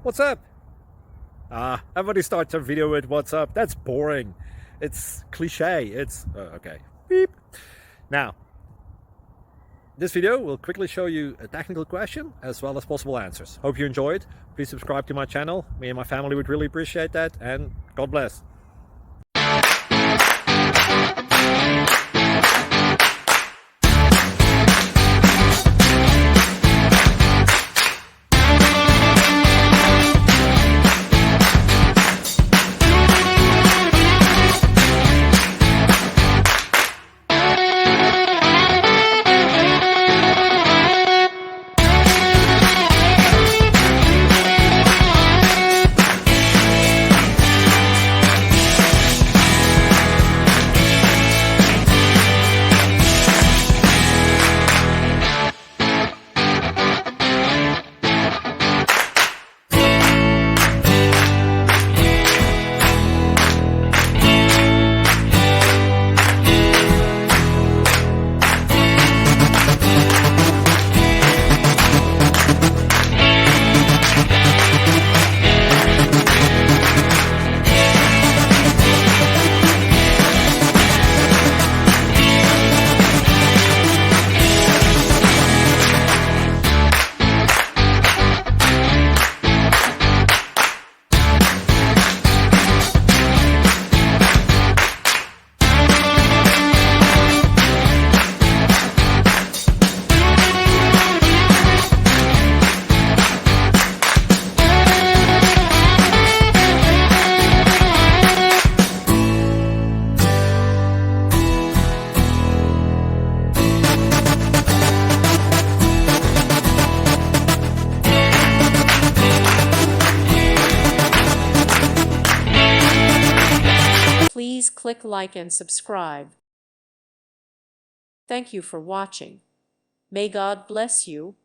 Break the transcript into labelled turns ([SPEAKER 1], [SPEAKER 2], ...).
[SPEAKER 1] What's up? Everybody starts a video with what's up. That's boring. It's cliche. It's okay. Beep. Now, this video will quickly show you a technical question as well as possible answers. Hope you enjoyed. Please subscribe to my channel. Me and my family would really appreciate that, and God bless.
[SPEAKER 2] Please click like and subscribe. Thank you for watching. May God bless you.